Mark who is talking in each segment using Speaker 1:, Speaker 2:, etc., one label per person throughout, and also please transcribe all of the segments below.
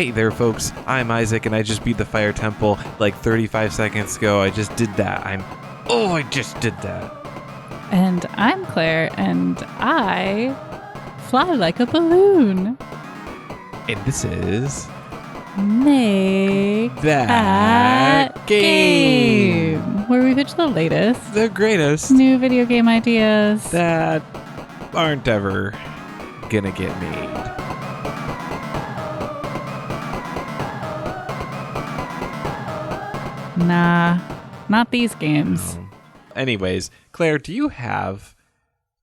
Speaker 1: Hey there, folks. I'm Isaac, and I just beat the Fire Temple like 35 seconds ago. I just did that. I just did that.
Speaker 2: And I'm Claire, and I fly like a balloon.
Speaker 1: And this is...
Speaker 2: Make
Speaker 1: That Game.
Speaker 2: Where we pitch the latest,
Speaker 1: The greatest
Speaker 2: new video game ideas
Speaker 1: that aren't ever gonna get made.
Speaker 2: Nah, not these games.
Speaker 1: Anyways, Claire, do you have...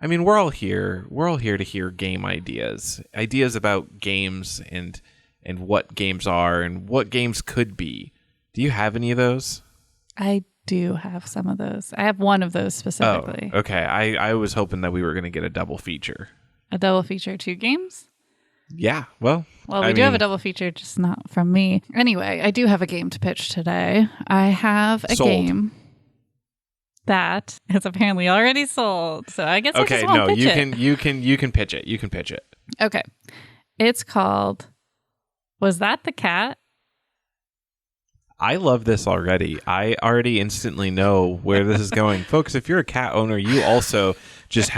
Speaker 1: I mean, we're all here to hear game ideas. Ideas about games and what games are and what games could be. Do you have any of those?
Speaker 2: I do have some of those. I have one of those specifically.
Speaker 1: Oh, okay. I was hoping that we were going to get a double feature.
Speaker 2: A double feature, 2 games?
Speaker 1: Yeah, well...
Speaker 2: We do have a double feature, just not from me. Anyway, I do have a game to pitch today. I have a game that is apparently already sold. So I guess I just won't pitch it.
Speaker 1: You can pitch it. You can pitch it.
Speaker 2: Okay. It's called Was That the Cat?
Speaker 1: I love this already. I already instantly know where this is going. Folks, if you're a cat owner, you also just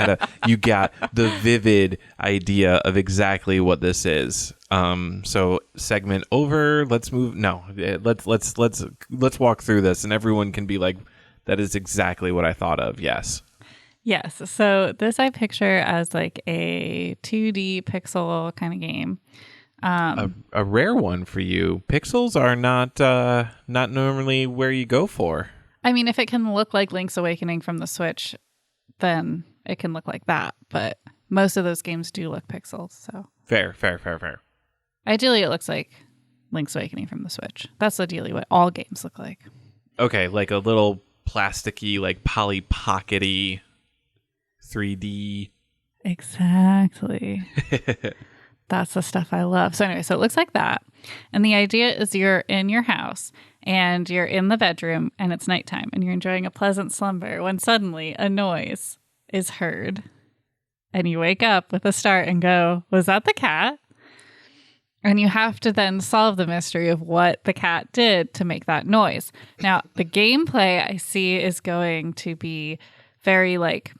Speaker 1: you got the vivid idea of exactly what this is. So segment over. Let's move. No, let's walk through this, and everyone can be like, that is exactly what I thought of. Yes.
Speaker 2: Yes. So this I picture as like a 2D pixel kind of game.
Speaker 1: A rare one for you. Pixels are not normally where you go for.
Speaker 2: I mean, if it can look like Link's Awakening from the Switch, then it can look like that. But most of those games do look pixels. So
Speaker 1: fair.
Speaker 2: Ideally, it looks like Link's Awakening from the Switch. That's ideally what all games look like.
Speaker 1: Okay, like a little plasticky, like Polly Pocket-y 3D.
Speaker 2: Exactly. That's the stuff I love. So anyway, so it looks like that. And the idea is you're in your house and you're in the bedroom and it's nighttime and you're enjoying a pleasant slumber when suddenly a noise is heard. And you wake up with a start and go, was that the cat? And you have to then solve the mystery of what the cat did to make that noise. Now, the gameplay I see is going to be very like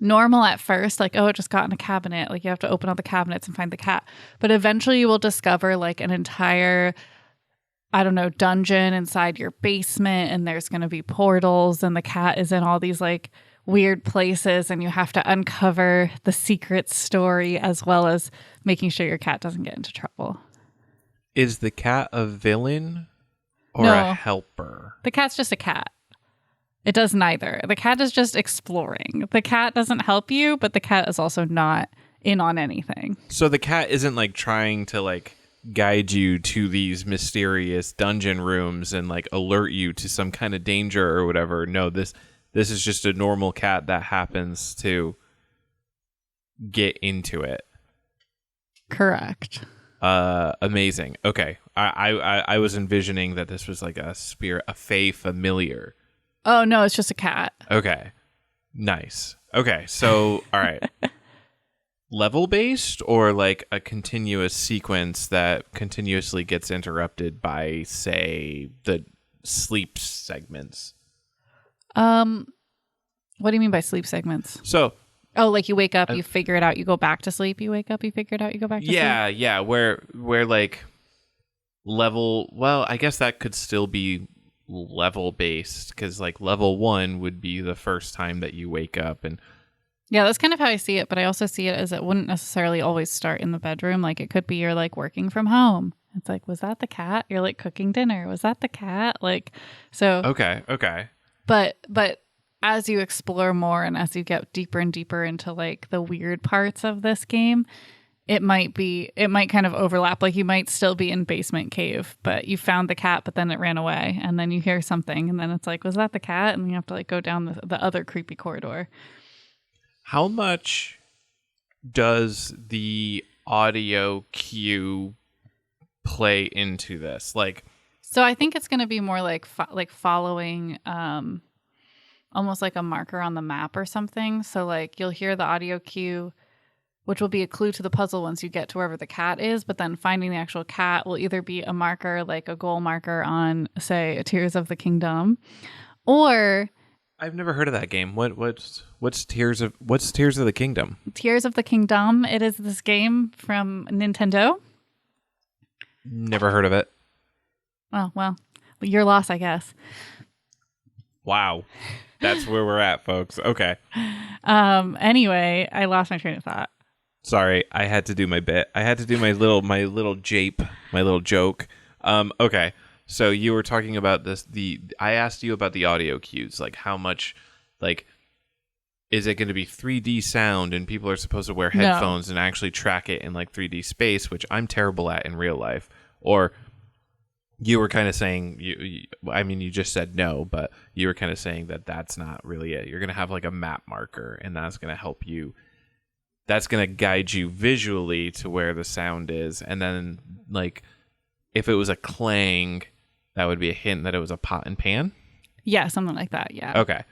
Speaker 2: normal at first, like, oh, it just got in a cabinet. Like you have to open all the cabinets and find the cat. But eventually you will discover like an entire, I don't know, dungeon inside your basement, and there's going to be portals, and the cat is in all these like weird places, and you have to uncover the secret story as well as making sure your cat doesn't get into trouble.
Speaker 1: Is the cat a villain or
Speaker 2: No.
Speaker 1: a helper?
Speaker 2: The cat's just a cat. It does neither. The cat is just exploring. The cat doesn't help you, but the cat is also not in on anything.
Speaker 1: So the cat isn't like trying to like guide you to these mysterious dungeon rooms and like alert you to some kind of danger or whatever. No, this is just a normal cat that happens to get into it.
Speaker 2: Correct.
Speaker 1: Amazing. Okay. I was envisioning that this was like a fey familiar.
Speaker 2: Oh, no, it's just a cat.
Speaker 1: Okay. Nice. Okay. So, all right. Level based or like a continuous sequence that continuously gets interrupted by, say, the sleep segments?
Speaker 2: What do you mean by sleep segments?
Speaker 1: So,
Speaker 2: like you wake up, you figure it out, you go back to sleep, you wake up, you figure it out, you go back to sleep?
Speaker 1: Yeah, where like level, well, I guess that could still be level based, because like level 1 would be the first time that you wake up. And
Speaker 2: yeah, that's kind of how I see it, but I also see it as it wouldn't necessarily always start in the bedroom. Like it could be you're like working from home. It's like, was that the cat? You're like cooking dinner. Was that the cat? Like, so.
Speaker 1: Okay.
Speaker 2: But as you explore more and as you get deeper and deeper into like the weird parts of this game, it might kind of overlap. Like you might still be in basement cave, but you found the cat, but then it ran away, and then you hear something, and then it's like, was that the cat? And you have to like go down the other creepy corridor.
Speaker 1: How much does the audio cue play into this? Like,
Speaker 2: so I think it's going to be more like following, almost like a marker on the map or something. So like you'll hear the audio cue which will be a clue to the puzzle once you get to wherever the cat is. But then finding the actual cat will either be a marker, like a goal marker on, say, Tears of the Kingdom, or
Speaker 1: I've never heard of that game. What's Tears of the Kingdom?
Speaker 2: Tears of the Kingdom. It is this game from Nintendo.
Speaker 1: Never heard of it.
Speaker 2: Well, your loss, I guess.
Speaker 1: Wow. That's where we're at, folks. Okay.
Speaker 2: Anyway, I lost my train of thought.
Speaker 1: Sorry, I had to do my bit. I had to do my little jape, my little joke. Okay. So you were talking about this. I asked you about the audio cues, like how much, like, is it going to be 3D sound and people are supposed to wear headphones and actually track it in like 3D space, which I'm terrible at in real life? Or you were kind of saying, you just said no, but you were kind of saying that that's not really it. You're going to have like a map marker, and that's going to help you. That's going to guide you visually to where the sound is. And then, like, if it was a clang, that would be a hint that it was a pot and pan?
Speaker 2: Yeah, something like that, yeah.
Speaker 1: Okay.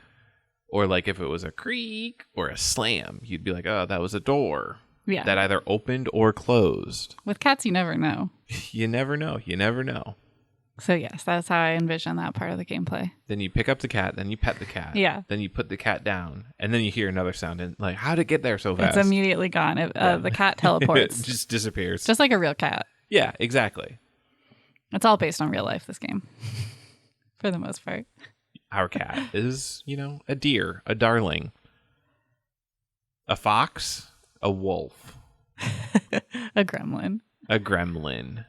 Speaker 1: Or, like, if it was a creak or a slam, you'd be like, oh, that was a door.
Speaker 2: Yeah.
Speaker 1: That either opened or closed.
Speaker 2: With cats, you never know.
Speaker 1: You never know. You never know.
Speaker 2: So, yes, that's how I envision that part of the gameplay.
Speaker 1: Then you pick up the cat, then you pet the cat.
Speaker 2: Yeah.
Speaker 1: Then you put the cat down, and then you hear another sound. And like, how'd it get there so fast?
Speaker 2: It's immediately gone. The cat teleports.
Speaker 1: It just disappears.
Speaker 2: Just like a real cat.
Speaker 1: Yeah, exactly.
Speaker 2: It's all based on real life, this game. For the most part.
Speaker 1: Our cat is, a deer, a darling, a fox, a wolf,
Speaker 2: a gremlin.
Speaker 1: A gremlin.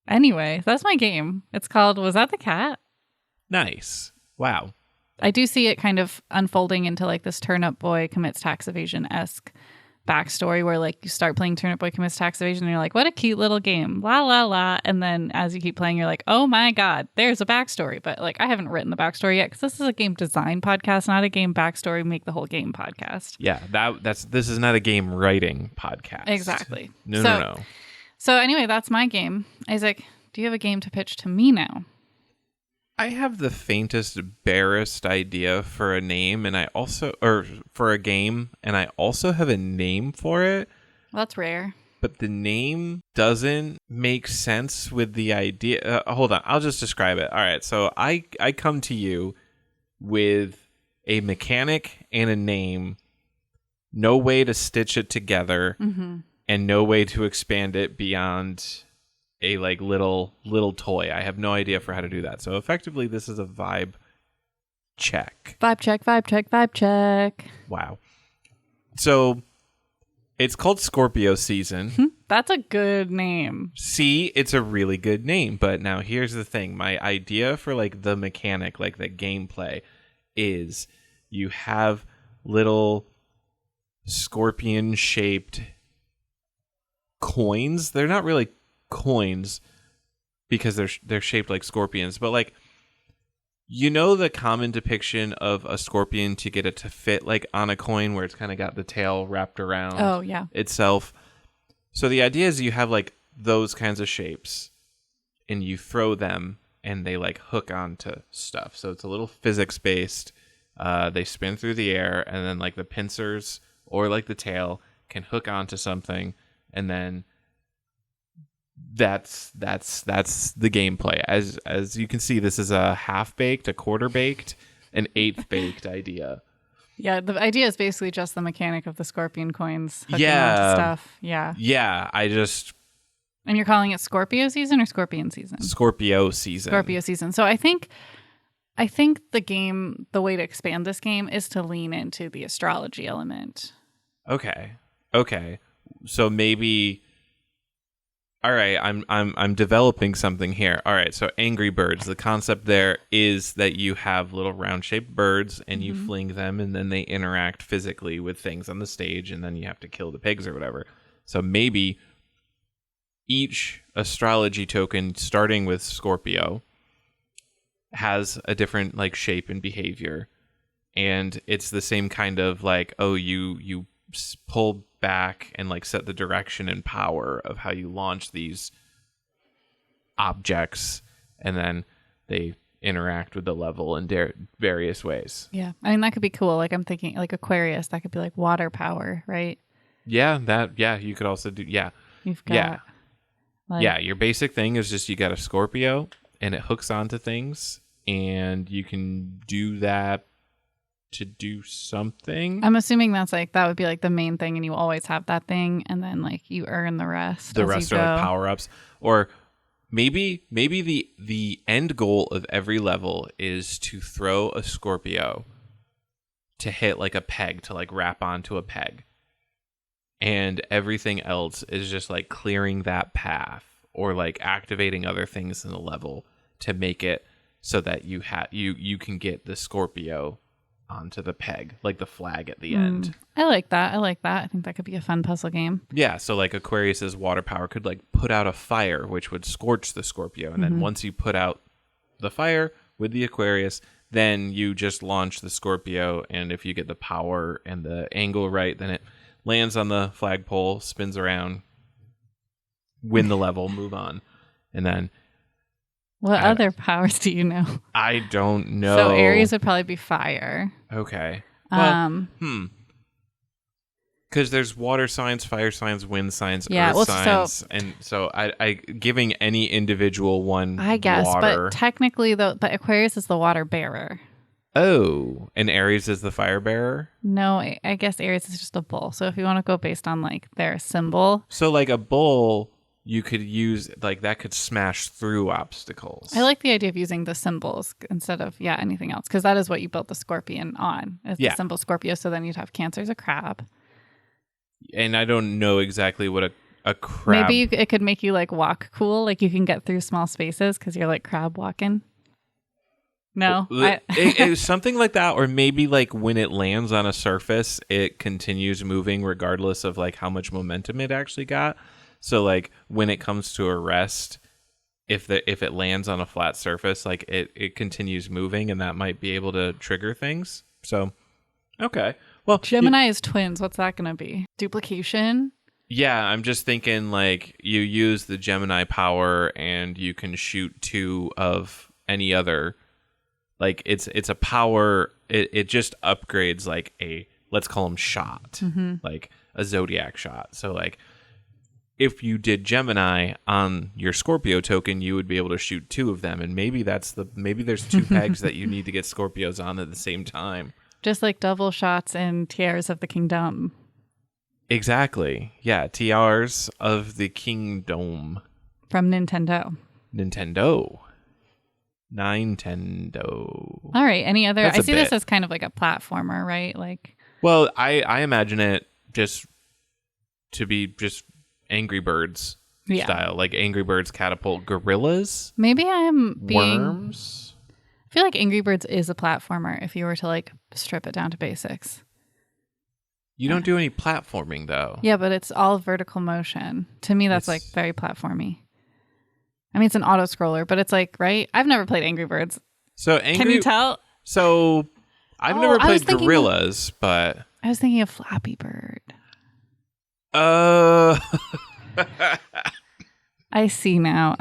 Speaker 2: Anyway, that's my game. It's called Was That the Cat?
Speaker 1: Nice. Wow.
Speaker 2: I do see it kind of unfolding into like this Turnip Boy commits tax evasion-esque backstory where like you start playing Turnip Boy commits tax evasion and you're like, what a cute little game. La la la. And then as you keep playing, you're like, oh my God, there's a backstory. But like I haven't written the backstory yet because this is a game design podcast, not a game backstory, make the whole game podcast.
Speaker 1: Yeah, this is not a game writing podcast.
Speaker 2: Exactly.
Speaker 1: No.
Speaker 2: So anyway, that's my game. Isaac, do you have a game to pitch to me now?
Speaker 1: I have the faintest, barest idea for a name, for a game, and I also have a name for it.
Speaker 2: Well, that's rare.
Speaker 1: But the name doesn't make sense with the idea. Hold on, I'll just describe it. All right, so I come to you with a mechanic and a name, no way to stitch it together.
Speaker 2: Mm-hmm.
Speaker 1: And no way to expand it beyond a like little toy. I have no idea for how to do that. So effectively, this is a vibe check.
Speaker 2: Vibe check.
Speaker 1: Wow. So it's called Scorpio Season.
Speaker 2: That's a good name.
Speaker 1: See, it's a really good name. But now here's the thing. My idea for like the mechanic, like the gameplay, is you have little scorpion-shaped coins. They're not really coins because they're shaped like scorpions, but like the common depiction of a scorpion to get it to fit like on a coin where it's kind of got the tail wrapped around itself. So the idea is you have like those kinds of shapes and you throw them and they like hook onto stuff. So it's a little physics based. They spin through the air and then like the pincers or like the tail can hook onto something. And then that's the gameplay. As you can see, this is a half-baked, a quarter-baked, an eighth-baked idea.
Speaker 2: Yeah, the idea is basically just the mechanic of the scorpion coins hooking onto stuff. Yeah.
Speaker 1: Yeah,
Speaker 2: And you're calling it Scorpio season or Scorpion season?
Speaker 1: Scorpio season.
Speaker 2: Scorpio season. So I think the way to expand this game is to lean into the astrology element.
Speaker 1: Okay. So maybe, all right, I'm developing something here. All right, so Angry Birds, the concept there is that you have little round-shaped birds and you fling them and then they interact physically with things on the stage and then you have to kill the pigs or whatever. So maybe each astrology token, starting with Scorpio, has a different like shape and behavior. And it's the same kind of like, oh, you pull back and like set the direction and power of how you launch these objects, and then they interact with the level in various ways.
Speaker 2: Yeah. I mean, that could be cool. Like I'm thinking like Aquarius, that could be like water power, right?
Speaker 1: Yeah, you could also do,
Speaker 2: You've got
Speaker 1: yeah.
Speaker 2: like,
Speaker 1: Your basic thing is just you got a Scorpio and it hooks onto things and you can do that to do something.
Speaker 2: I'm assuming that's like, that would be like the main thing and you always have that thing and then like you earn the rest.
Speaker 1: The rest are like power-ups. Or maybe the end goal of every level is to throw a Scorpio to hit like a peg, to like wrap onto a peg. And everything else is just like clearing that path or like activating other things in the level to make it so that you can get the Scorpio onto the peg, like the flag at the end.
Speaker 2: I like that. I think that could be a fun puzzle game.
Speaker 1: Yeah, so like Aquarius's water power could like put out a fire, which would scorch the Scorpio. And then once you put out the fire with the Aquarius, then you just launch the Scorpio. And if you get the power and the angle right, then it lands on the flagpole, spins around, win the level, move on. And then
Speaker 2: what other powers do you know?
Speaker 1: I don't know.
Speaker 2: So Aries would probably be fire.
Speaker 1: Okay. Well, because there's water signs, fire signs, wind signs, earth signs, and so I giving any individual one,
Speaker 2: I guess,
Speaker 1: water.
Speaker 2: but technically though, but Aquarius is the water bearer.
Speaker 1: Oh, and Aries is the fire bearer?
Speaker 2: No, I guess Aries is just a bull. So if you want to go based on like their symbol,
Speaker 1: so like a bull, you could use like that could smash through obstacles.
Speaker 2: I like the idea of using the symbols instead of anything else, because that is what you built the scorpion on, is the symbol Scorpio. So then you'd have Cancer as a crab.
Speaker 1: And I don't know exactly what a crab.
Speaker 2: Maybe it could make you like walk cool, like you can get through small spaces because you're like crab walking. No,
Speaker 1: it was something like that, or maybe like when it lands on a surface, it continues moving regardless of like how much momentum it actually got. So like when it comes to a rest, if it lands on a flat surface, like it continues moving, and that might be able to trigger things. So okay, well,
Speaker 2: Gemini is twins. What's that going to be? Duplication?
Speaker 1: Yeah, I'm just thinking like you use the Gemini power, and you can shoot 2 of any other. Like it's a power. It just upgrades like a, let's call them shot, like a zodiac shot. So like if you did Gemini on your Scorpio token, you would be able to shoot 2 of them, and maybe there's 2 pegs that you need to get Scorpios on at the same time.
Speaker 2: Just like double shots in Tears of the Kingdom.
Speaker 1: Exactly. Yeah, Tears of the Kingdom
Speaker 2: from Nintendo. All right. Any other? I see this as kind of like a platformer, right? Like,
Speaker 1: well, I imagine it just to be just Angry Birds style, like Angry Birds catapult gorillas.
Speaker 2: Maybe I'm being
Speaker 1: worms.
Speaker 2: I feel like Angry Birds is a platformer if you were to like strip it down to basics.
Speaker 1: You don't do any platforming though.
Speaker 2: Yeah, but it's all vertical motion. To me, that's like very platformy. I mean, it's an auto scroller, but it's like, right? I've never played Angry Birds.
Speaker 1: So
Speaker 2: can you tell?
Speaker 1: So I've never played gorillas, but
Speaker 2: I was thinking of Flappy Bird.
Speaker 1: I
Speaker 2: see now.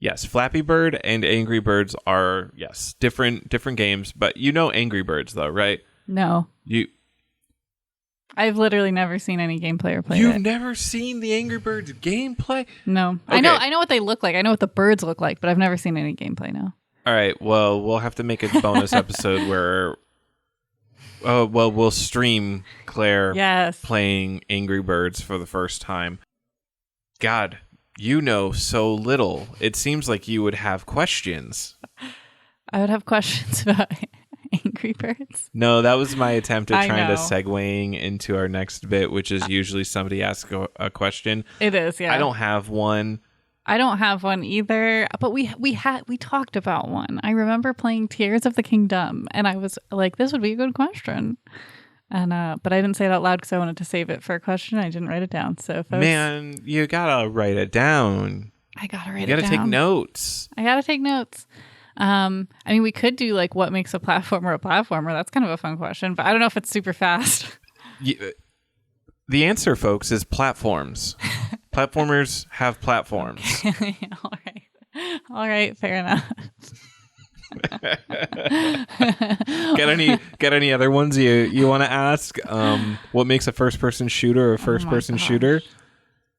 Speaker 1: Yes, Flappy Bird and Angry Birds are different games, but you know Angry Birds though, right?
Speaker 2: No. I've literally never seen any gameplay or played it.
Speaker 1: You've never seen the Angry Birds gameplay?
Speaker 2: No. Okay. I know what they look like. I know what the birds look like, but I've never seen any gameplay, no.
Speaker 1: All right. Well, we'll have to make a bonus episode where we'll stream Claire playing Angry Birds for the first time. God, you know so little. It seems like you would have questions.
Speaker 2: I would have questions about Angry Birds.
Speaker 1: No, that was my attempt at trying to segueing into our next bit, which is usually somebody asks a question.
Speaker 2: It is, yeah.
Speaker 1: I don't have one.
Speaker 2: I don't have one either, but we talked about one. I remember playing Tears of the Kingdom, and I was like, this would be a good question. And but I didn't say it out loud because I wanted to save it for a question. I didn't write it down. So folks,
Speaker 1: man, you gotta write it down.
Speaker 2: I gotta write it down.
Speaker 1: You gotta take notes.
Speaker 2: I gotta take notes. I mean, we could do like what makes a platformer a platformer. That's kind of a fun question, but I don't know if it's super fast.
Speaker 1: The answer, folks, is platforms. Platformers have platforms.
Speaker 2: Okay. All right. All right, fair enough.
Speaker 1: Got any other ones you want to ask? What makes a first person shooter a first person shooter?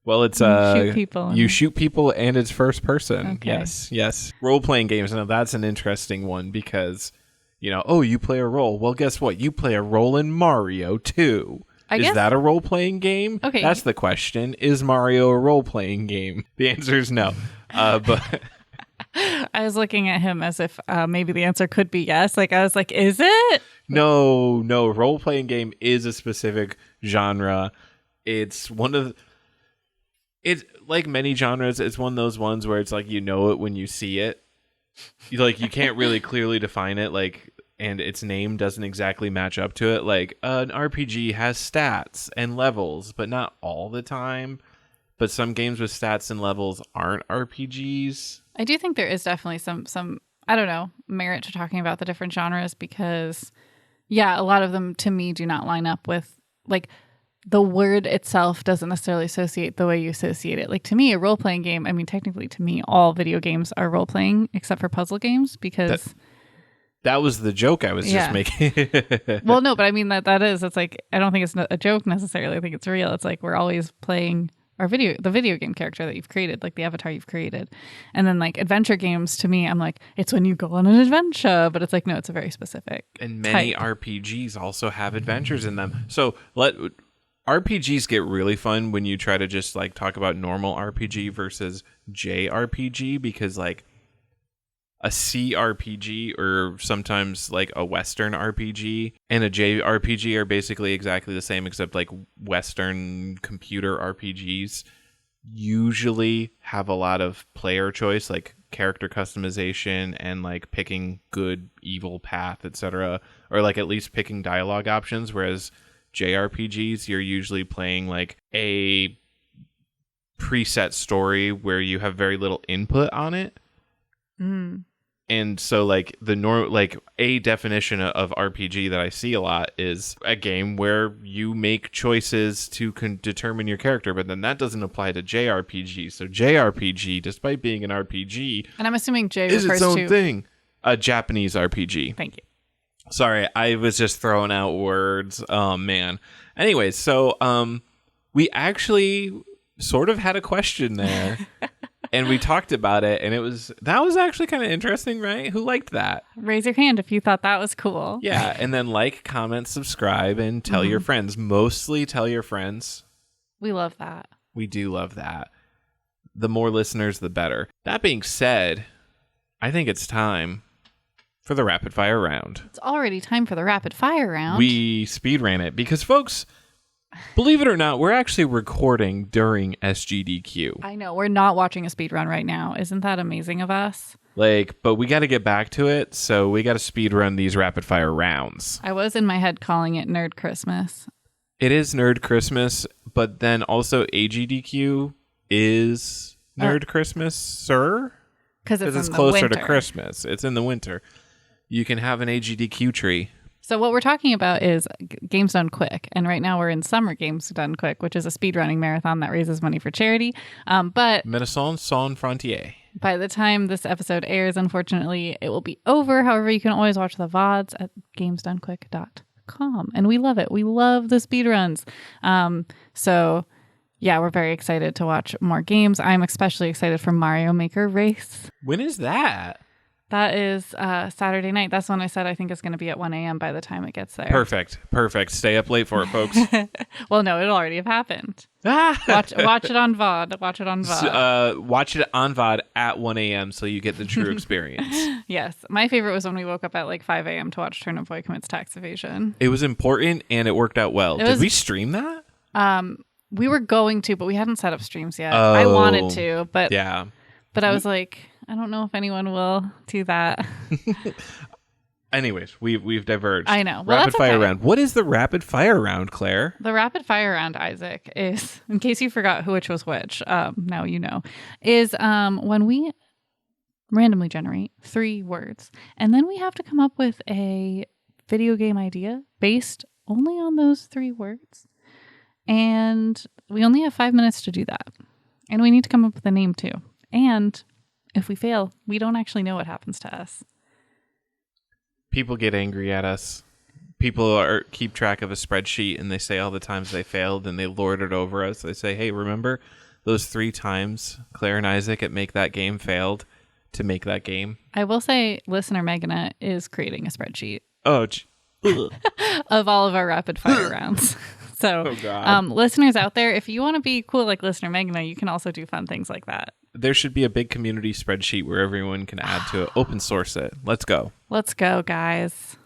Speaker 1: Well, it's you shoot people and it's first person.
Speaker 2: Okay.
Speaker 1: Yes. Role playing games. Now that's an interesting one because you play a role. Well, guess what? You play a role in Mario too. Is that a role playing game?
Speaker 2: Okay.
Speaker 1: That's the question. Is Mario a role playing game? The answer is no. But
Speaker 2: I was looking at him as if maybe the answer could be yes. Like I was like, is it?
Speaker 1: No. Role playing game is a specific genre. It's it's like many genres. It's one of those ones where it's like it when you see it. You can't really clearly define it. And its name doesn't exactly match up to it. Like an RPG has stats and levels, but not all the time. But some games with stats and levels aren't RPGs.
Speaker 2: I do think there is definitely some I don't know, merit to talking about the different genres because, a lot of them to me do not line up with the word itself doesn't necessarily associate the way you associate it. Like to me, a role playing game. I mean, technically, to me, all video games are role playing except for puzzle games because.
Speaker 1: That was the joke I was just making.
Speaker 2: Well, no, but I mean that is. It's like I don't think it's a joke necessarily. I think it's real. It's like we're always playing the video game character that you've created, like the avatar you've created. And then like adventure games to me, I'm like, it's when you go on an adventure, but it's like, no, it's a very specific.
Speaker 1: And many RPGs also have adventures in them. So RPGs get really fun when you try to just like talk about normal RPG versus JRPG because like a CRPG or sometimes like a Western RPG and a JRPG are basically exactly the same except like Western computer RPGs usually have a lot of player choice like character customization and like picking good evil path, etc., or like at least picking dialogue options, whereas JRPGs you're usually playing like a preset story where you have very little input on it. And so like a definition of RPG that I see a lot is a game where you make choices to determine your character, but then that doesn't apply to JRPG. So JRPG, despite being an RPG,
Speaker 2: and I'm assuming J
Speaker 1: is
Speaker 2: refers
Speaker 1: its own
Speaker 2: to
Speaker 1: thing. A Japanese RPG.
Speaker 2: Thank you.
Speaker 1: Sorry, I was just throwing out words. Oh man. Anyways, so we actually sort of had a question there. And we talked about it, and that was actually kind of interesting, right? Who liked that?
Speaker 2: Raise your hand if you thought that was cool.
Speaker 1: Yeah, and then like, comment, subscribe, and tell your friends. Mostly tell your friends.
Speaker 2: We love that.
Speaker 1: We do love that. The more listeners, the better. That being said, I think it's time for the rapid fire round.
Speaker 2: It's already time for the rapid fire round.
Speaker 1: We speed ran it because, folks, believe it or not, we're actually recording during SGDQ.
Speaker 2: I know. We're not watching a speed run right now. Isn't that amazing of us?
Speaker 1: But we got to get back to it, so we got to speed run these rapid fire rounds.
Speaker 2: I was in my head calling it Nerd Christmas.
Speaker 1: It is Nerd Christmas, but then also AGDQ is Nerd Christmas, sir?
Speaker 2: Because it's
Speaker 1: closer
Speaker 2: winter.
Speaker 1: To Christmas. It's in the winter. You can have an AGDQ tree.
Speaker 2: So what we're talking about is Games Done Quick. And right now we're in Summer Games Done Quick, which is a speedrunning marathon that raises money for charity. But
Speaker 1: Médecins Sans Frontières.
Speaker 2: By the time this episode airs, unfortunately, it will be over. However, you can always watch the VODs at gamesdonequick.com. And we love it. We love the speedruns. So yeah, we're very excited to watch more games. I'm especially excited for Mario Maker Race.
Speaker 1: When is that?
Speaker 2: That is Saturday night. That's when I said I think it's going to be at 1 a.m. by the time it gets there.
Speaker 1: Perfect. Stay up late for it, folks.
Speaker 2: Well, no, it'll already have happened. Watch it on VOD. Watch it on VOD.
Speaker 1: Watch it on VOD at 1 a.m. so you get the true experience.
Speaker 2: Yes. My favorite was when we woke up at like 5 a.m. to watch Turnip Boy Commits Tax Evasion.
Speaker 1: It was important and it worked out well. Did we stream that?
Speaker 2: We were going to, but we hadn't set up streams yet.
Speaker 1: Oh,
Speaker 2: I wanted to, but
Speaker 1: yeah.
Speaker 2: But I was like, I don't know if anyone will do that.
Speaker 1: Anyways, we've diverged.
Speaker 2: I know. Well,
Speaker 1: rapid fire
Speaker 2: okay.
Speaker 1: round. What is the rapid fire round, Claire?
Speaker 2: The rapid fire round, Isaac, is, in case you forgot which was which, now you know, is when we randomly generate 3 words, and then we have to come up with a video game idea based only on those 3 words. And we only have 5 minutes to do that. And we need to come up with a name too. And if we fail, we don't actually know what happens to us.
Speaker 1: People get angry at us. People keep track of a spreadsheet and they say all the times they failed and they lord it over us. They say, hey, remember those 3 times Claire and Isaac at Make That Game failed to make that game?
Speaker 2: I will say listener Meghana is creating a spreadsheet of all of our rapid fire rounds. So listeners out there, if you want to be cool like listener Meghana, you can also do fun things like that.
Speaker 1: There should be a big community spreadsheet where everyone can add to it. Open source it. Let's go.
Speaker 2: Let's go, guys.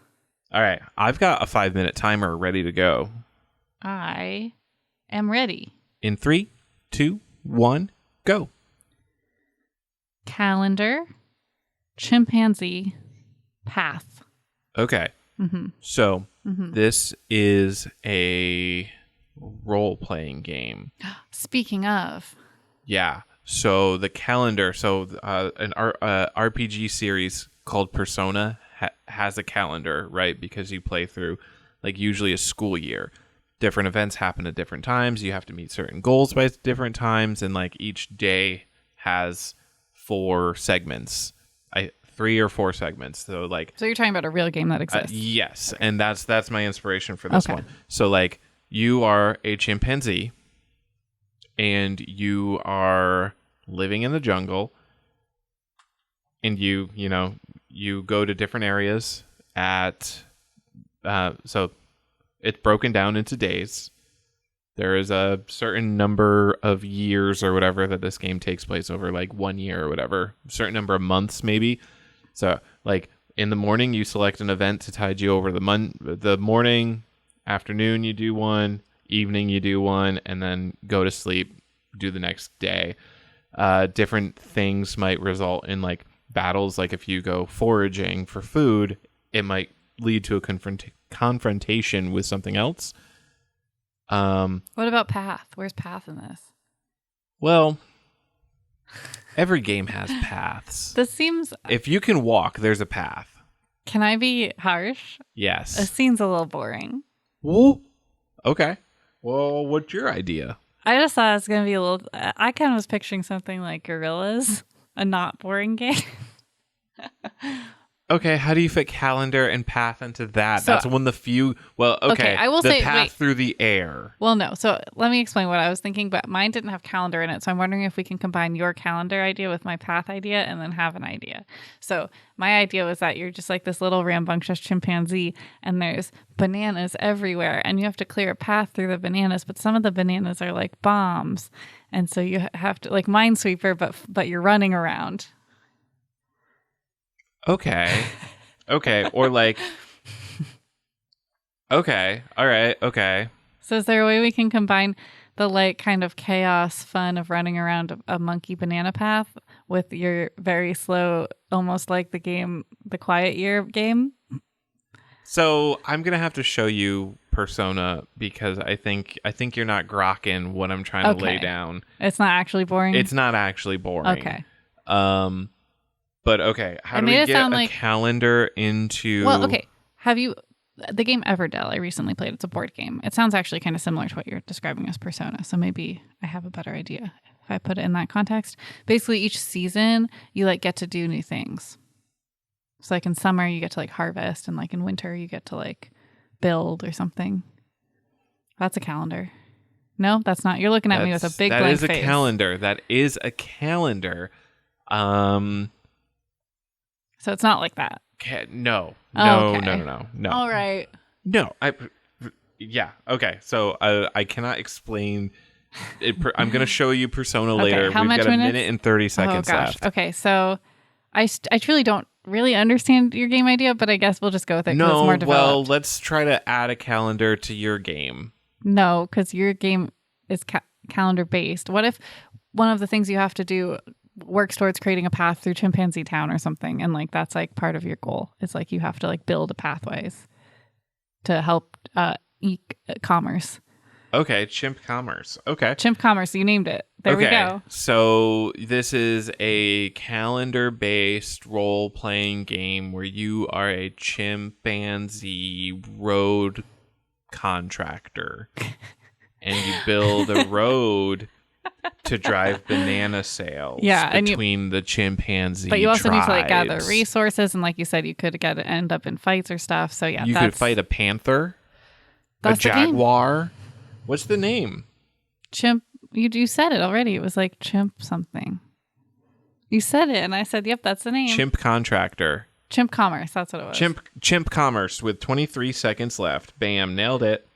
Speaker 1: All right. I've got a 5-minute timer ready to go.
Speaker 2: I am ready.
Speaker 1: In 3, 2, 1, go.
Speaker 2: Calendar, chimpanzee, path.
Speaker 1: Okay. So this is a role-playing game.
Speaker 2: Speaking of.
Speaker 1: Yeah. So the calendar, an RPG series called Persona has a calendar, right? Because you play through like usually a school year. Different events happen at different times. You have to meet certain goals by different times. And like each day has 4 segments. 3 or 4 segments. So
Speaker 2: you're talking about a real game that exists.
Speaker 1: Yes. And that's my inspiration for this one. So like you are a chimpanzee and you are living in the jungle and you go to different areas so it's broken down into days. There is a certain number of years or whatever that this game takes place over, like 1 year or whatever, a certain number of months maybe. So like in the morning, you select an event to tide you over the morning, afternoon, you do one, evening, you do one, and then go to sleep, do the next day. Different things might result in like battles. Like if you go foraging for food, it might lead to a confrontation with something else.
Speaker 2: What about path? Where's path in this?
Speaker 1: Well, every game has paths.
Speaker 2: This seems...
Speaker 1: If you can walk, there's a path.
Speaker 2: Can I be harsh?
Speaker 1: Yes.
Speaker 2: This seems a little boring.
Speaker 1: Whoa. Okay. Well, what's your idea?
Speaker 2: I just thought it was going to be a little... I kind of was picturing something like Gorillas, a not boring game.
Speaker 1: Okay, how do you fit calendar and path into that?
Speaker 2: So,
Speaker 1: that's one of the few... Well, okay.
Speaker 2: I will
Speaker 1: the
Speaker 2: say...
Speaker 1: path through the air.
Speaker 2: Well, no. So let me explain what I was thinking, but mine didn't have calendar in it. So I'm wondering if we can combine your calendar idea with my path idea and then have an idea. So my idea was that you're just like this little rambunctious chimpanzee and there's bananas everywhere and you have to clear a path through the bananas, but some of the bananas are like bombs. And so you have to like Minesweeper, but you're running around.
Speaker 1: Okay. Or like... Okay. All right. Okay.
Speaker 2: So is there a way we can combine the like kind of chaos fun of running around a monkey banana path with your very slow, almost like the game, the Quiet Year game?
Speaker 1: So I'm going to have to show you Persona because I think you're not grokking what I'm trying to lay down.
Speaker 2: It's not actually boring?
Speaker 1: It's not actually boring.
Speaker 2: Okay.
Speaker 1: But okay, how do we get a calendar into...
Speaker 2: Well, okay. Have you... The game Everdell I recently played, it's a board game. It sounds actually kind of similar to what you're describing as Persona. So maybe I have a better idea if I put it in that context. Basically, each season, you like get to do new things. So like in summer, you get to like harvest. And like in winter, you get to like build or something. That's a calendar. No, that's not. You're looking at me with a big blank face.
Speaker 1: That is a calendar. That is a calendar.
Speaker 2: So it's not like that.
Speaker 1: No.
Speaker 2: Okay.
Speaker 1: No.
Speaker 2: All right.
Speaker 1: No. Yeah. Okay. So I cannot explain. I'm going to show you Persona later.
Speaker 2: How
Speaker 1: We've
Speaker 2: much
Speaker 1: got a
Speaker 2: minutes?
Speaker 1: minute and 30 seconds left.
Speaker 2: Okay. So I truly don't really understand your game idea, but I guess we'll just go with it because it's more developed.
Speaker 1: Well, let's try to add a calendar to your game.
Speaker 2: No, because your game is calendar based. What if one of the things you have to do works towards creating a path through Chimpanzee Town or something, and like that's like part of your goal? It's like you have to like build pathways to help commerce.
Speaker 1: Okay, chimp commerce. Okay,
Speaker 2: chimp commerce. You named it. There we go.
Speaker 1: So this is a calendar-based role-playing game where you are a chimpanzee road contractor, and you build a road to drive banana sales
Speaker 2: and
Speaker 1: between the chimpanzee
Speaker 2: But you also need to like gather
Speaker 1: tribes.
Speaker 2: resources, and like you said, you could end up in fights or stuff. So yeah,
Speaker 1: You could fight a panther, a
Speaker 2: that's the game.
Speaker 1: jaguar. What's the name?
Speaker 2: Chimp. You said it already. It was like chimp something. You said it, and I said, "Yep, that's the name."
Speaker 1: Chimp contractor.
Speaker 2: Chimp commerce. That's what it was.
Speaker 1: Chimp commerce with 23 seconds left. Bam, nailed it.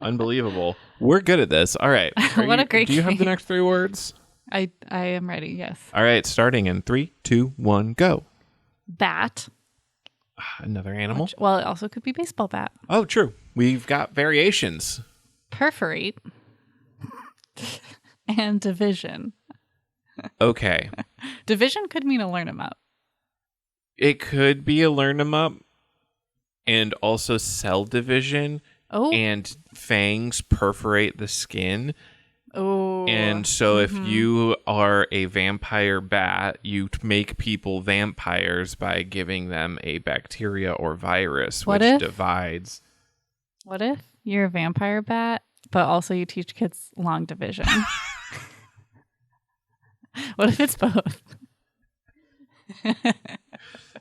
Speaker 1: Unbelievable. We're good at this. All right.
Speaker 2: What a great
Speaker 1: Do you have the
Speaker 2: game.
Speaker 1: next 3 words?
Speaker 2: I am ready. Yes.
Speaker 1: All right, starting in 3, 2, 1, go.
Speaker 2: Bat.
Speaker 1: Another animal.
Speaker 2: Well, it also could be baseball bat.
Speaker 1: Oh, true. We've got variations.
Speaker 2: Perforate. And division.
Speaker 1: Okay.
Speaker 2: Division could mean a learn 'em up.
Speaker 1: It could be a learn 'em up and also cell division.
Speaker 2: Oh.
Speaker 1: And fangs perforate the skin.
Speaker 2: Oh.
Speaker 1: And so if you are a vampire bat, you make people vampires by giving them a bacteria or virus, which divides.
Speaker 2: What if you're a vampire bat, but also you teach kids long division? What if it's both?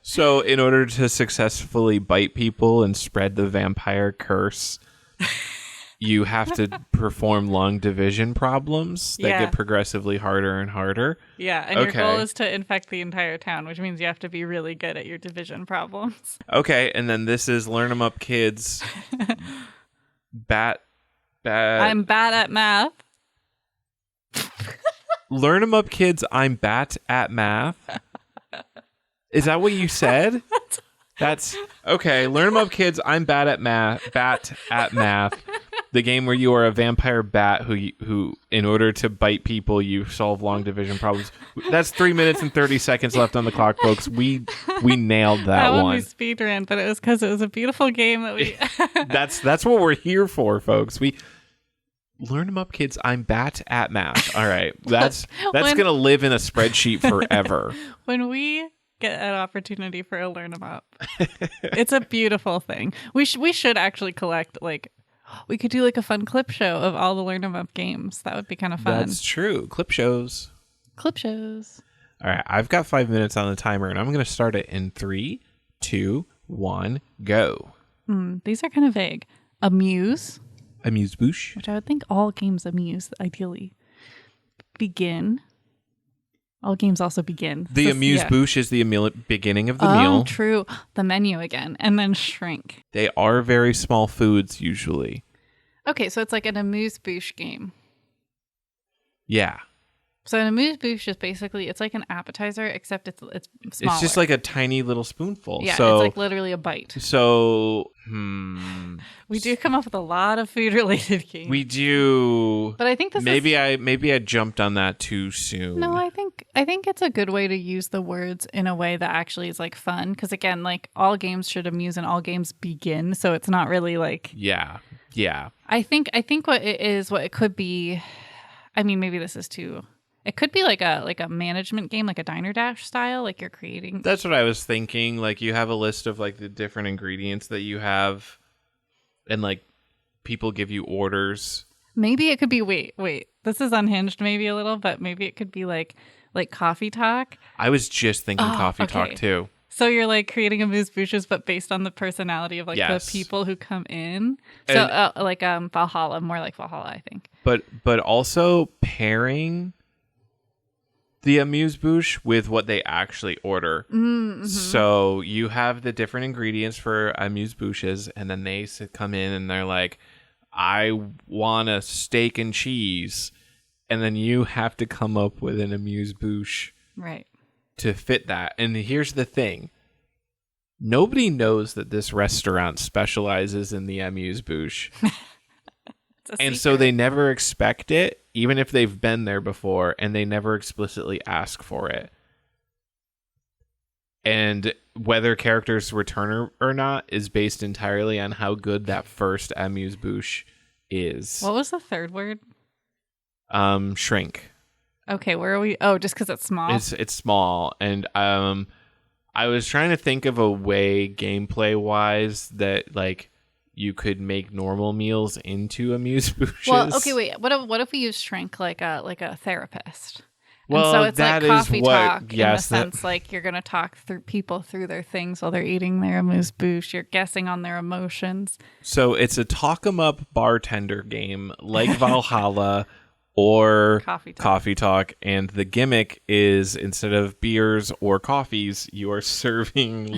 Speaker 1: So in order to successfully bite people and spread the vampire curse, you have to perform long division problems that get progressively harder and harder.
Speaker 2: Yeah, and your goal is to infect the entire town, which means you have to be really good at your division problems.
Speaker 1: Okay, and then this is Learn 'em Up Kids. Bat.
Speaker 2: I'm bad at math.
Speaker 1: Learn 'em Up Kids, I'm bat at math. Is that what you said? That's okay. Learn 'em Up Kids, I'm bad at math. Bat at math. The game where you are a vampire bat who in order to bite people, you solve long division problems. That's 3 minutes and 30 seconds left on the clock, folks. We nailed that one.
Speaker 2: We speedran, but it was because it was a beautiful game that we.
Speaker 1: That's what we're here for, folks. We Learn 'em Up Kids, I'm bat at math. All right, that's gonna live in a spreadsheet forever.
Speaker 2: When we get an opportunity for a Learn 'em Up, it's a beautiful thing. We should actually collect we could do like a fun clip show of all the Learn 'em Up games. That would be kind of fun.
Speaker 1: That's true. Clip shows.
Speaker 2: Clip shows.
Speaker 1: All right, I've got 5 minutes on the timer, and I'm going to start it in 3, 2, 1, go.
Speaker 2: These are kind of vague. Amuse.
Speaker 1: Amuse-bouche.
Speaker 2: Which I would think all games amuse, ideally. Begin. All games also begin.
Speaker 1: The amuse-bouche is the beginning of the meal.
Speaker 2: Oh, true. The menu again. And then shrink.
Speaker 1: They are very small foods, usually.
Speaker 2: Okay, so it's like an amuse-bouche game.
Speaker 1: Yeah.
Speaker 2: So an amuse-bouche is basically, it's like an appetizer, except it's smaller.
Speaker 1: It's just like a tiny little spoonful.
Speaker 2: Yeah,
Speaker 1: so,
Speaker 2: it's like literally a bite.
Speaker 1: So,
Speaker 2: we do come up with a lot of food-related games.
Speaker 1: We do.
Speaker 2: But I think this
Speaker 1: maybe I jumped on that too soon.
Speaker 2: No, I think it's a good way to use the words in a way that actually is like fun. Because again, like all games should amuse and all games begin. So it's not really like.
Speaker 1: Yeah.
Speaker 2: I think what it could be. I mean, maybe this is too. It could be like a management game, like a Diner Dash style, like you're creating.
Speaker 1: That's what I was thinking. Like you have a list of like the different ingredients that you have, and like people give you orders.
Speaker 2: Maybe it could be wait. This is unhinged, maybe a little, but maybe it could be like coffee talk.
Speaker 1: I was just thinking coffee talk too.
Speaker 2: So you're like creating amuse-bouches, but based on the personality of the people who come in. So Valhalla, more like Valhalla, I think.
Speaker 1: But also pairing the amuse-bouche with what they actually order. Mm-hmm. So you have the different ingredients for amuse-bouches, and then they come in and they're like, I want a steak and cheese. And then you have to come up with an amuse-bouche.
Speaker 2: Right.
Speaker 1: To fit that. And here's the thing. Nobody knows that this restaurant specializes in the amuse-bouche. And so they never expect it, even if they've been there before, and they never explicitly ask for it. And whether characters return or not is based entirely on how good that first amuse-bouche is.
Speaker 2: What was the third word?
Speaker 1: Shrink.
Speaker 2: Okay, where are we? Oh, just because it's small?
Speaker 1: It's small. And I was trying to think of a way gameplay-wise that, like, you could make normal meals into amuse-bouches.
Speaker 2: Well, okay, wait. What if we use shrink like a therapist?
Speaker 1: Well,
Speaker 2: and so it's
Speaker 1: that
Speaker 2: like
Speaker 1: is
Speaker 2: coffee
Speaker 1: what-
Speaker 2: talk in the
Speaker 1: yes, that-
Speaker 2: sense like you're going to talk through people through their things while they're eating their amuse-bouche. You're guessing on their emotions.
Speaker 1: So it's a talk 'em up bartender game like Valhalla or
Speaker 2: Coffee Talk.
Speaker 1: And the gimmick is instead of beers or coffees, you are serving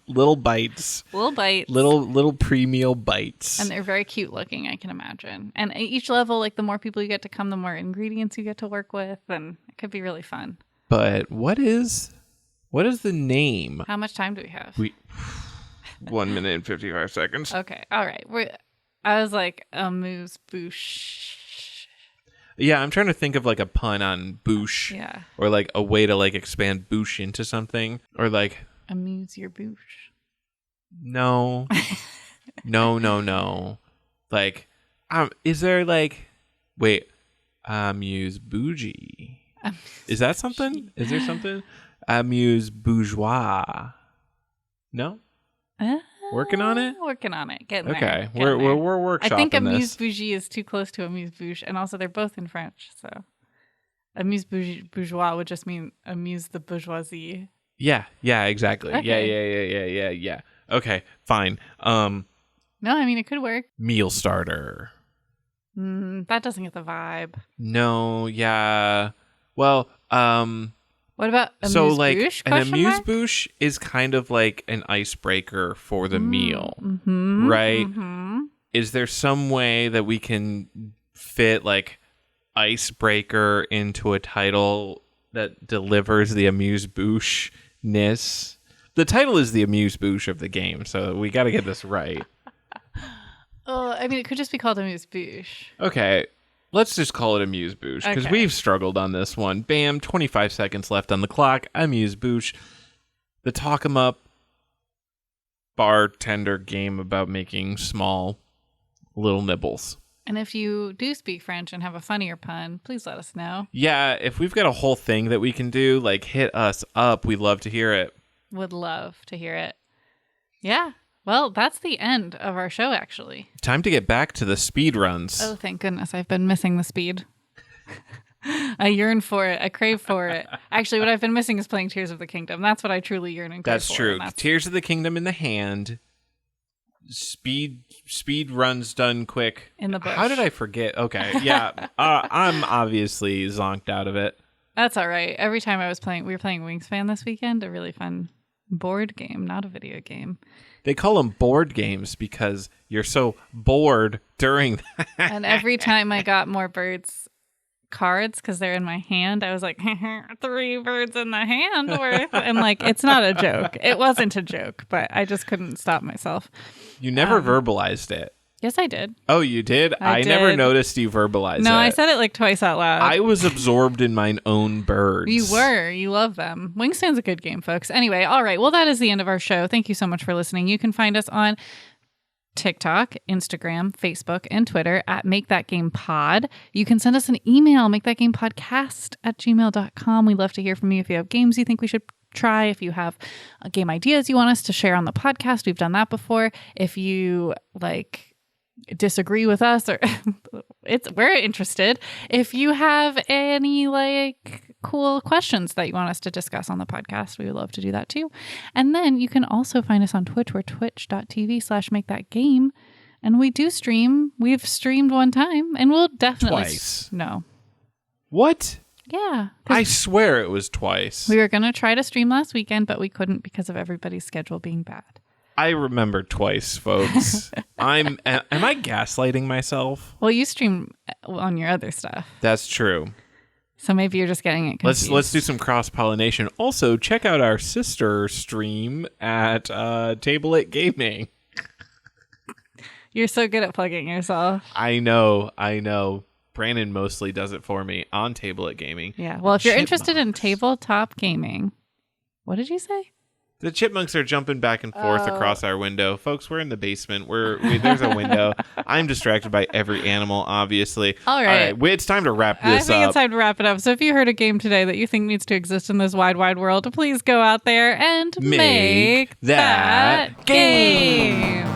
Speaker 1: little bites, little pre-meal bites.
Speaker 2: And they're very cute looking, I can imagine. And each level, like the more people you get to come, the more ingredients you get to work with, and it could be really fun.
Speaker 1: But what is the name?
Speaker 2: How much time do we have?
Speaker 1: 1 minute and 55 seconds.
Speaker 2: Okay, all right. I was like amuse-bouche.
Speaker 1: Yeah, I'm trying to think of like a pun on bouche.
Speaker 2: Yeah.
Speaker 1: Or like a way to like expand bouche into something. Or like
Speaker 2: Amuse your bouche.
Speaker 1: no. No. Like is there like wait, amuse bougie. Is that something? Is there something? Amuse bourgeois. No? Working on it?
Speaker 2: Working on it. Getting there.
Speaker 1: Okay.
Speaker 2: Getting
Speaker 1: We're
Speaker 2: there.
Speaker 1: workshopping
Speaker 2: I think amuse
Speaker 1: this.
Speaker 2: bougie is too close to amuse bouche, and also they're both in French. So amuse bourgeois would just mean amuse the bourgeoisie.
Speaker 1: Yeah, exactly.
Speaker 2: Okay.
Speaker 1: Yeah. Okay, fine.
Speaker 2: No, I mean it could work.
Speaker 1: Meal starter.
Speaker 2: That doesn't get the vibe.
Speaker 1: No, yeah. Well,
Speaker 2: What about amuse
Speaker 1: so like
Speaker 2: bouche?
Speaker 1: an amuse bouche is kind of like an icebreaker for the meal, right?
Speaker 2: Mm-hmm.
Speaker 1: Is there some way that we can fit like icebreaker into a title that delivers the amuse bouche-ness? The title is the amuse bouche of the game, so we got to get this right.
Speaker 2: I mean, it could just be called amuse bouche.
Speaker 1: Okay, let's just call it amuse bouche because
Speaker 2: Okay.
Speaker 1: we've struggled on this one. Bam, 25 seconds left on the clock. Amuse bouche, the talk 'em up bartender game about making small little nibbles.
Speaker 2: And if you do speak French and have a funnier pun, please let us know.
Speaker 1: Yeah, if we've got a whole thing that we can do, like hit us up. We'd love to hear it.
Speaker 2: Would love to hear it. Yeah. Well, that's the end of our show, actually.
Speaker 1: Time to get back to the speed runs.
Speaker 2: Oh, thank goodness. I've been missing the speed. I yearn for it. I crave for it. Actually, what I've been missing is playing Tears of the Kingdom. That's what I truly yearn and crave
Speaker 1: That's
Speaker 2: for.
Speaker 1: true.
Speaker 2: And
Speaker 1: Tears of the Kingdom in the hand. Speed runs done quick.
Speaker 2: In the bush.
Speaker 1: How did I forget? Okay, yeah. I'm obviously zonked out of it.
Speaker 2: That's all right. Every time we were playing Wingspan this weekend, a really fun board game, not a video game.
Speaker 1: They call them board games because you're so bored during that.
Speaker 2: And every time I got more birds cards because they're in my hand, I was like, 3 birds in the hand worth. And like, it's not a joke. It wasn't a joke, but I just couldn't stop myself.
Speaker 1: You never verbalized it.
Speaker 2: Yes, I did.
Speaker 1: Oh, you did? I never
Speaker 2: did.
Speaker 1: noticed you verbalize it.
Speaker 2: No, I said it like twice out loud.
Speaker 1: I was absorbed in mine own birds.
Speaker 2: You were. You love them. Wingspan's a good game, folks. Anyway, all right. Well, that is the end of our show. Thank you so much for listening. You can find us on TikTok, Instagram, Facebook, and Twitter at Make That Game Pod. You can send us an email, makeThatGamePodcast@gmail.com. We love to hear from you if you have games you think we should try, if you have game ideas you want us to share on the podcast. We've done that before. If you disagree with us, or we're interested. If you have any cool questions that you want us to discuss on the podcast, we would love to do that too. And then you can also find us on Twitch. We're twitch.tv/makethatgame. And we do stream. We've streamed one time, and we'll definitely
Speaker 1: Twice.
Speaker 2: No.
Speaker 1: What?
Speaker 2: Yeah.
Speaker 1: I swear it was twice.
Speaker 2: We were going to try to stream last weekend, but we couldn't because of everybody's schedule being bad.
Speaker 1: I remember twice, folks. Am I gaslighting myself?
Speaker 2: Well, you stream on your other stuff.
Speaker 1: That's true.
Speaker 2: So maybe you're just getting it confused.
Speaker 1: Let's do some cross-pollination. Also, check out our sister stream at Table It Gaming.
Speaker 2: You're so good at plugging yourself.
Speaker 1: I know. Brandon mostly does it for me on Table It Gaming.
Speaker 2: Yeah. Well, if you're interested in
Speaker 1: Chipmunks.
Speaker 2: tabletop gaming, what did you say?
Speaker 1: The chipmunks are jumping back and forth across our window. Folks, we're in the basement. There's a window. I'm distracted by every animal, obviously.
Speaker 2: All right.
Speaker 1: It's time to wrap
Speaker 2: I
Speaker 1: this
Speaker 2: think
Speaker 1: up.
Speaker 2: it's time to wrap it up. So if you heard a game today that you think needs to exist in this wide, wide world, please go out there and
Speaker 1: Make that
Speaker 2: game.